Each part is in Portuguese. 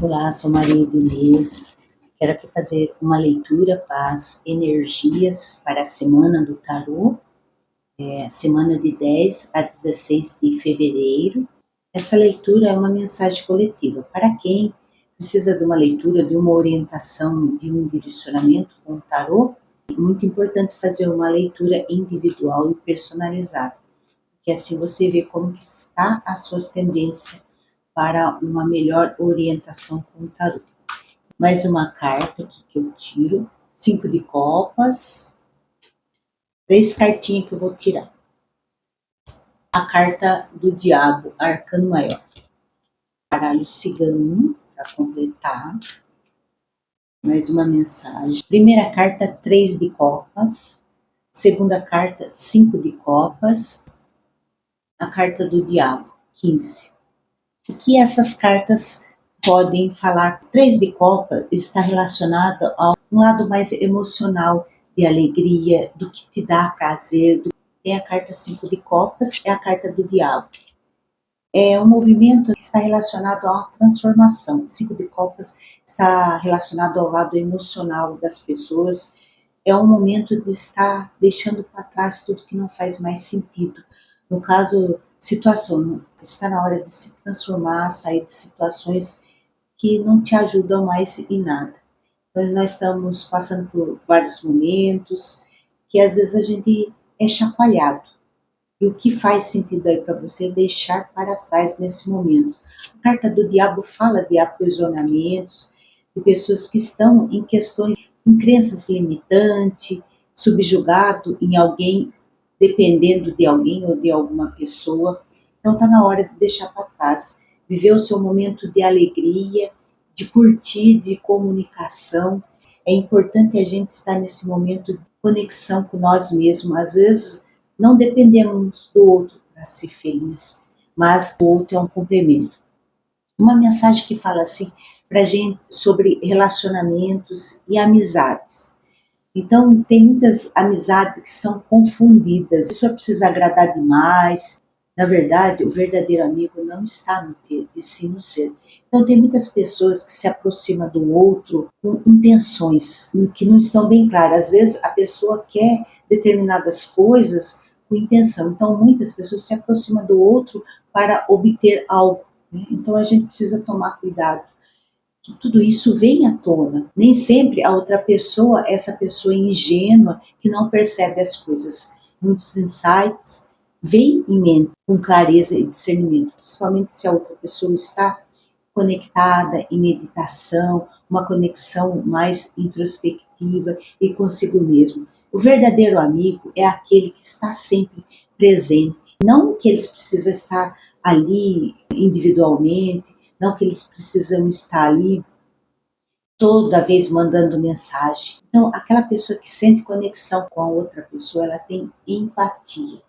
Olá, sou Maria Inês. Quero aqui fazer uma leitura para as energias para a semana do tarô, semana de 10 a 16 de fevereiro. Essa leitura é uma mensagem coletiva para quem precisa de uma leitura, de uma orientação, de um direcionamento com o tarô. É muito importante fazer uma leitura individual e personalizada, porque assim você vê como que está as suas tendências para uma melhor orientação com o tarô. Mais uma carta aqui que eu tiro. 5 de copas. 3 cartinhas que eu vou tirar. A carta do diabo, arcano maior. Baralho cigano, para completar. Mais uma mensagem. Primeira carta, 3 de copas. Segunda carta, 5 de copas. A carta do diabo, 15. O que essas cartas podem falar? 3 de copas está relacionado a um lado mais emocional, de alegria, do que te dá prazer. Tem a carta 5 de copas, é a carta do diabo. É um movimento que está relacionado à transformação. 5 de copas está relacionado ao lado emocional das pessoas. É um momento de estar deixando para trás tudo que não faz mais sentido. No caso, situação, está na hora de se transformar, sair de situações que não te ajudam mais em nada. Então, nós estamos passando por vários momentos que às vezes a gente é chacoalhado. E o que faz sentido aí para você deixar para trás nesse momento? A carta do diabo fala de aprisionamentos, de pessoas que estão em questões, em crenças limitantes, subjugado em alguém, dependendo de alguém ou de alguma pessoa. Então está na hora de deixar para trás, viver o seu momento de alegria, de curtir, de comunicação. É importante a gente estar nesse momento de conexão com nós mesmos. Às vezes não dependemos do outro para ser feliz, mas o outro é um complemento. Uma mensagem que fala assim para a gente sobre relacionamentos e amizades. Então, tem muitas amizades que são confundidas. A pessoa precisa agradar demais. Na verdade, o verdadeiro amigo não está no ter, e sim no ser. Então, tem muitas pessoas que se aproximam do outro com intenções que não estão bem claras. Às vezes, a pessoa quer determinadas coisas com intenção. Então, muitas pessoas se aproximam do outro para obter algo, né? Então, a gente precisa tomar cuidado que tudo isso vem à tona. Nem sempre a outra pessoa, essa pessoa ingênua que não percebe as coisas. Muitos insights vêm em mente com clareza e discernimento, principalmente se a outra pessoa está conectada em meditação, uma conexão mais introspectiva e consigo mesmo. O verdadeiro amigo é aquele que está sempre presente, não que eles precisam estar ali individualmente, não que eles precisam estar ali toda vez mandando mensagem. Então, aquela pessoa que sente conexão com a outra pessoa, ela tem empatia.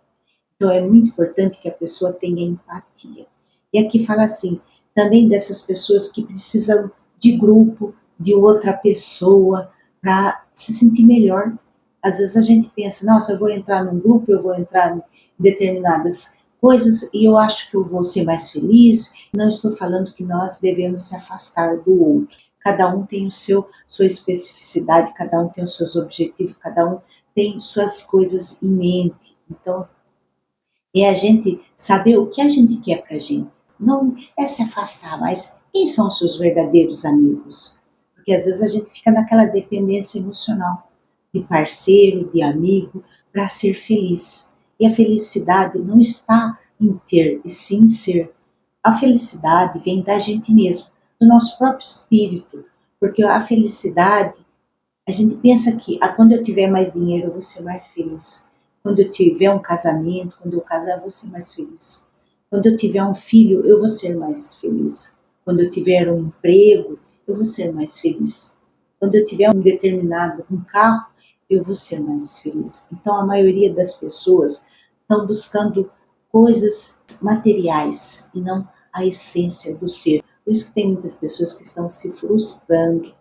Então, é muito importante que a pessoa tenha empatia. E aqui fala assim, também dessas pessoas que precisam de grupo, de outra pessoa, para se sentir melhor. Às vezes a gente pensa, nossa, eu vou entrar num grupo, eu vou entrar em determinadas coisas e eu acho que eu vou ser mais feliz. Não estou falando que nós devemos se afastar do outro. Cada um tem sua especificidade, cada um tem os seus objetivos, cada um tem suas coisas em mente. Então, é a gente saber o que a gente quer pra gente. Não é se afastar, mas quem são os seus verdadeiros amigos? Porque às vezes a gente fica naquela dependência emocional de parceiro, de amigo, para ser feliz. E a felicidade não está em ter, e sim em ser. A felicidade vem da gente mesmo, do nosso próprio espírito. Porque a felicidade, a gente pensa que quando eu tiver mais dinheiro eu vou ser mais feliz. Quando eu tiver um casamento, quando eu casar eu vou ser mais feliz. Quando eu tiver um filho eu vou ser mais feliz. Quando eu tiver um emprego eu vou ser mais feliz. Quando eu tiver um carro eu vou ser mais feliz. Então a maioria das pessoas estão buscando coisas materiais e não a essência do ser. Por isso que tem muitas pessoas que estão se frustrando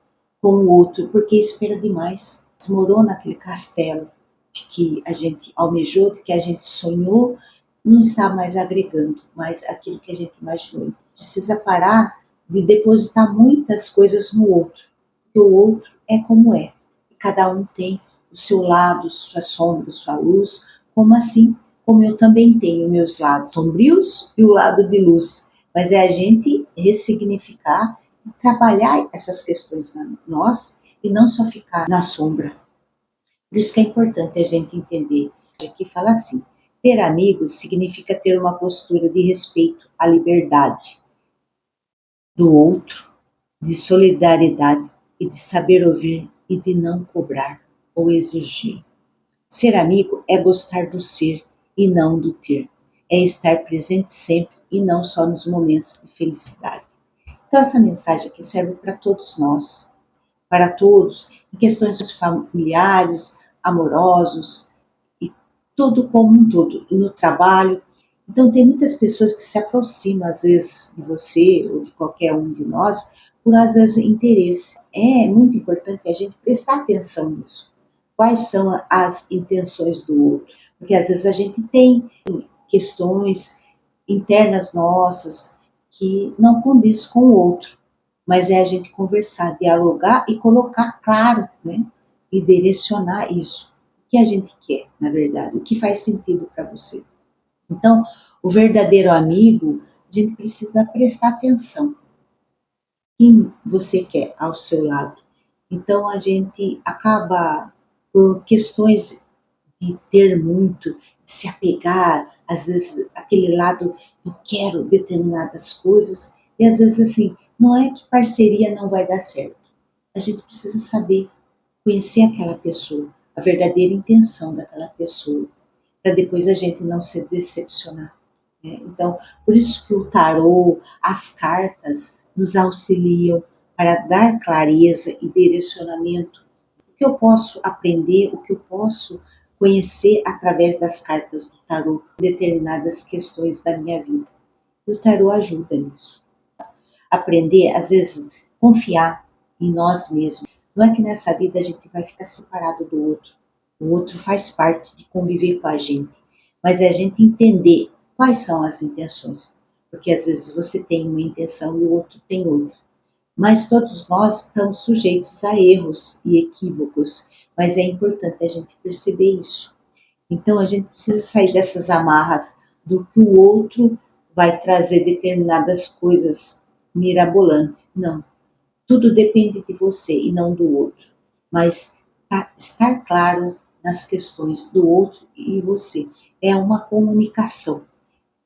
com o outro, porque espera demais. Morou naquele castelo de que a gente almejou, de que a gente sonhou, não está mais agregando mais aquilo que a gente imaginou. Precisa parar de depositar muitas coisas no outro, porque o outro é como é, e cada um tem o seu lado, sua sombra, sua luz, como assim, como eu também tenho meus lados sombrios e o lado de luz, mas é a gente ressignificar e trabalhar essas questões na nós e não só ficar na sombra. Por isso que é importante a gente entender. Aqui fala assim: ter amigos significa ter uma postura de respeito à liberdade do outro, de solidariedade e de saber ouvir e de não cobrar ou exigir. Ser amigo é gostar do ser e não do ter. É estar presente sempre e não só nos momentos de felicidade. Então essa mensagem aqui serve para todos nós, para todos, em questões familiares, amorosos, e tudo como um todo, no trabalho. Então, tem muitas pessoas que se aproximam, às vezes, de você ou de qualquer um de nós, por, às vezes, interesse. É muito importante a gente prestar atenção nisso. Quais são as intenções do outro? Porque, às vezes, a gente tem questões internas nossas que não condiz com o outro, mas é a gente conversar, dialogar e colocar claro, né? E direcionar isso. O que a gente quer, na verdade, o que faz sentido para você. Então, o verdadeiro amigo, a gente precisa prestar atenção quem você quer ao seu lado. Então, a gente acaba, por questões de ter muito, de se apegar, às vezes aquele lado, eu quero determinadas coisas, e às vezes assim, não é que parceria não vai dar certo. A gente precisa saber, conhecer aquela pessoa, a verdadeira intenção daquela pessoa, para depois a gente não se decepcionar. Né? Então, por isso que o tarô, as cartas, nos auxiliam para dar clareza e direcionamento. O que eu posso aprender, o que eu posso conhecer através das cartas do tarô, determinadas questões da minha vida. E o tarô ajuda nisso. Aprender, às vezes, confiar em nós mesmos. Não é que nessa vida a gente vai ficar separado do outro. O outro faz parte de conviver com a gente. Mas é a gente entender quais são as intenções. Porque às vezes você tem uma intenção e o outro tem outra. Mas todos nós estamos sujeitos a erros e equívocos. Mas é importante a gente perceber isso. Então a gente precisa sair dessas amarras do que o outro vai trazer determinadas coisas mirabolantes. Não. Tudo depende de você e não do outro. Mas estar claro nas questões do outro e você. É uma comunicação.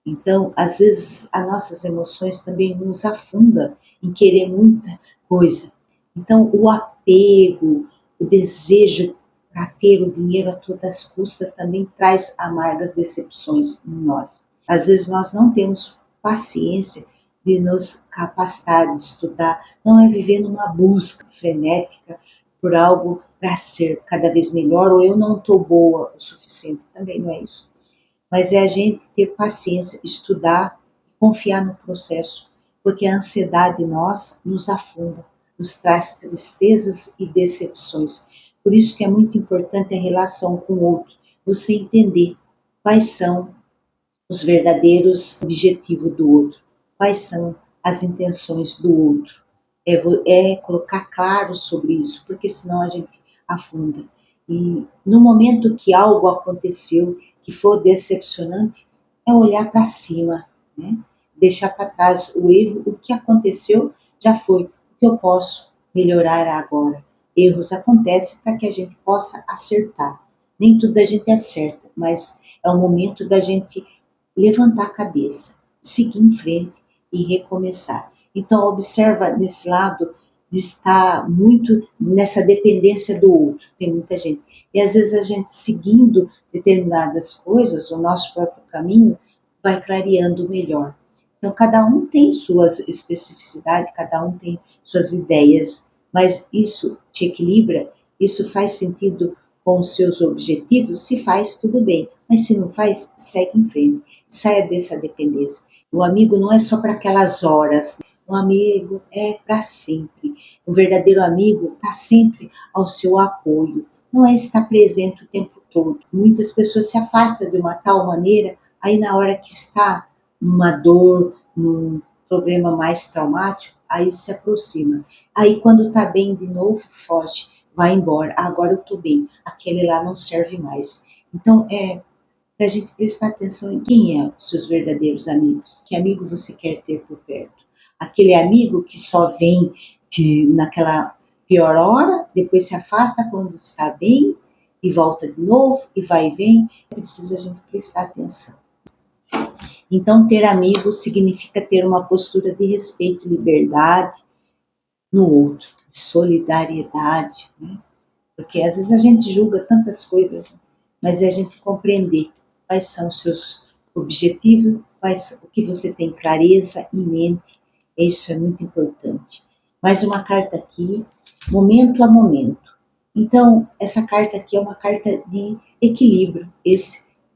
Então, às vezes, as nossas emoções também nos afundam em querer muita coisa. Então, o apego, o desejo para ter o dinheiro a todas as custas também traz amargas decepções em nós. Às vezes, nós não temos paciência de nos capacitar, de estudar, não é viver numa busca frenética por algo para ser cada vez melhor, ou eu não estou boa o suficiente, também não é isso, mas é a gente ter paciência, estudar e confiar no processo, porque a ansiedade nossa nos afunda, nos traz tristezas e decepções. Por isso que é muito importante a relação com o outro, você entender quais são os verdadeiros objetivos do outro, quais são as intenções do outro. É colocar claro sobre isso, porque senão a gente afunda. E no momento que algo aconteceu que for decepcionante, é olhar para cima, né? Deixar para trás o erro, o que aconteceu já foi, o que eu posso melhorar agora. Erros acontecem para que a gente possa acertar. Nem tudo a gente acerta, mas é o momento da gente levantar a cabeça, seguir em frente e recomeçar. Então, observa nesse lado de estar muito nessa dependência do outro. Tem muita gente. E às vezes a gente seguindo determinadas coisas, o nosso próprio caminho, vai clareando melhor. Então, cada um tem suas especificidades, cada um tem suas ideias, mas isso te equilibra, isso faz sentido com os seus objetivos, se faz, tudo bem. Mas se não faz, segue em frente. Saia dessa dependência. O amigo não é só para aquelas horas. O amigo é para sempre. O verdadeiro amigo está sempre ao seu apoio. Não é estar presente o tempo todo. Muitas pessoas se afastam de uma tal maneira, aí na hora que está numa dor, num problema mais traumático, aí se aproxima. Aí quando tá bem de novo, foge, vai embora. Agora eu tô bem, aquele lá não serve mais. Então, para a gente prestar atenção em quem é os seus verdadeiros amigos. Que amigo você quer ter por perto? Aquele amigo que só vem naquela pior hora, depois se afasta quando está bem e volta de novo e vai e vem. Precisa a gente prestar atenção. Então, ter amigos significa ter uma postura de respeito e liberdade no outro, de solidariedade, né? Porque às vezes a gente julga tantas coisas, mas é a gente compreender quais são os seus objetivos, o que você tem clareza em mente. Isso é muito importante. Mais uma carta aqui, momento a momento. Então, essa carta aqui é uma carta de equilíbrio.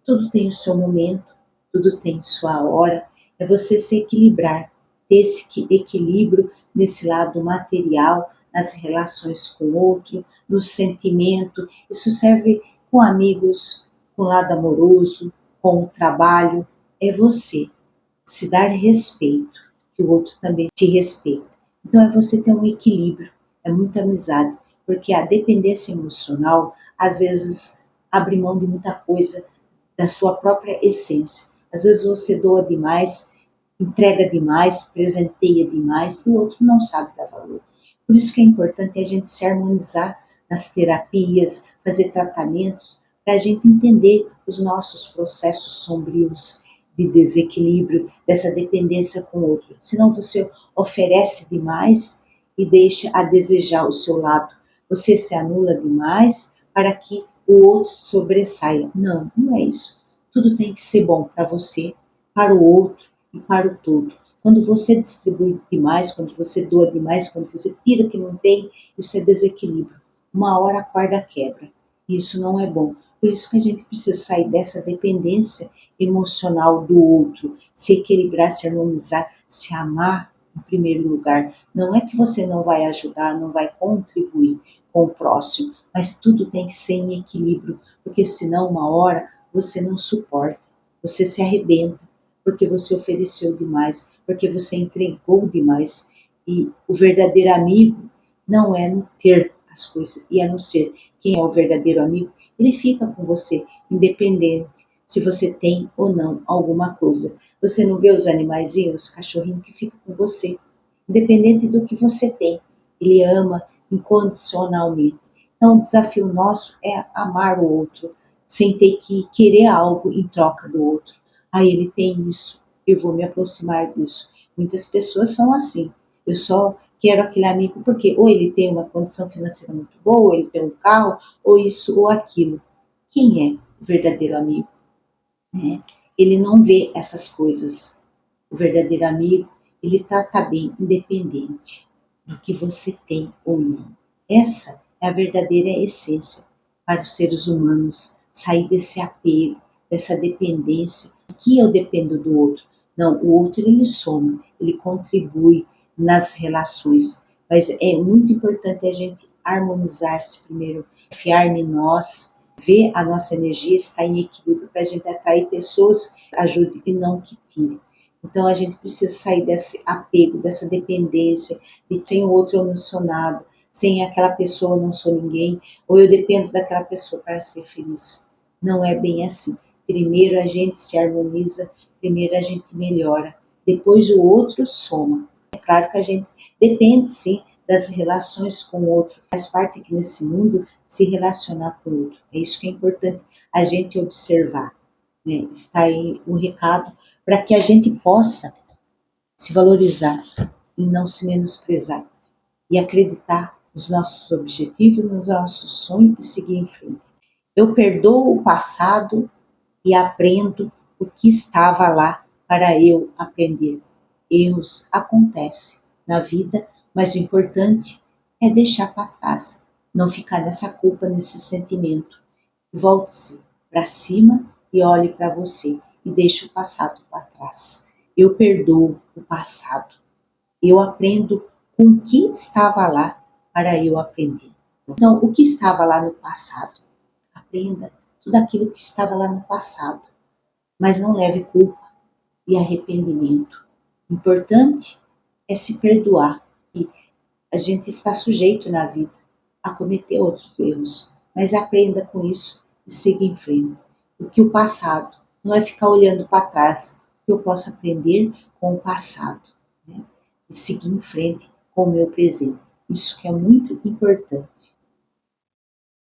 Tudo tem o seu momento, tudo tem sua hora. É você se equilibrar, ter esse equilíbrio nesse lado material, nas relações com o outro, no sentimento. Isso serve com amigos, com o lado amoroso, com o trabalho. É você se dar respeito, que o outro também te respeita. Então é você ter um equilíbrio, é muita amizade, porque a dependência emocional às vezes abre mão de muita coisa da sua própria essência. Às vezes você doa demais, entrega demais, presenteia demais, e o outro não sabe dar valor. Por isso que é importante a gente se harmonizar nas terapias, fazer tratamentos, para a gente entender os nossos processos sombrios de desequilíbrio, dessa dependência com o outro. Senão você oferece demais e deixa a desejar o seu lado. Você se anula demais para que o outro sobressaia. Não, não é isso. Tudo tem que ser bom para você, para o outro e para o todo. Quando você distribui demais, quando você doa demais, quando você tira o que não tem, isso é desequilíbrio. Uma hora a corda quebra. Isso não é bom. Por isso que a gente precisa sair dessa dependência emocional do outro, se equilibrar, se harmonizar, se amar em primeiro lugar. Não é que você não vai ajudar, não vai contribuir com o próximo, mas tudo tem que ser em equilíbrio, porque senão uma hora você não suporta, você se arrebenta, porque você ofereceu demais, porque você entregou demais. E o verdadeiro amigo não é no ter as coisas, e é no ser. Quem é o verdadeiro amigo, ele fica com você, independente se você tem ou não alguma coisa. Você não vê os animaizinhos, os cachorrinhos que ficam com você, independente do que você tem. Ele ama incondicionalmente. Então, o desafio nosso é amar o outro, sem ter que querer algo em troca do outro. Ah, ele tem isso, eu vou me aproximar disso. Muitas pessoas são assim. Eu só quero aquele amigo porque ou ele tem uma condição financeira muito boa, ou ele tem um carro, ou isso ou aquilo. Quem é o verdadeiro amigo? Né? Ele não vê essas coisas. O verdadeiro amigo, ele trata bem, independente do que você tem ou não. Essa é a verdadeira essência para os seres humanos, sair desse apego, dessa dependência, que eu dependo do outro. Não, o outro ele soma, ele contribui nas relações, mas é muito importante a gente harmonizar-se primeiro, confiar em nós, ver a nossa energia estar em equilíbrio para a gente atrair pessoas que ajudem e não que tirem. Então a gente precisa sair desse apego, dessa dependência, de sem o outro eu não sou nada, sem aquela pessoa eu não sou ninguém, ou eu dependo daquela pessoa para ser feliz. Não é bem assim. Primeiro a gente se harmoniza, primeiro a gente melhora, depois o outro soma. É claro que a gente depende sim das relações com o outro, faz parte aqui nesse mundo se relacionar com o outro. É isso que é importante a gente observar. Né? Está aí um recado para que a gente possa se valorizar e não se menosprezar e acreditar nos nossos objetivos, nos nossos sonhos e seguir em frente. Eu perdoo o passado e aprendo o que estava lá para eu aprender. Erros acontecem na vida, mas o importante é deixar para trás, não ficar nessa culpa, nesse sentimento. Volte-se para cima e olhe para você e deixe o passado para trás. Eu perdoo o passado. Eu aprendo com o que estava lá para eu aprender. Então, o que estava lá no passado? Aprenda tudo aquilo que estava lá no passado, mas não leve culpa e arrependimento. Importante é se perdoar. E a gente está sujeito na vida a cometer outros erros, mas aprenda com isso e siga em frente. Porque o passado não é ficar olhando para trás, que eu posso aprender com o passado, né? E seguir em frente com o meu presente. Isso que é muito importante.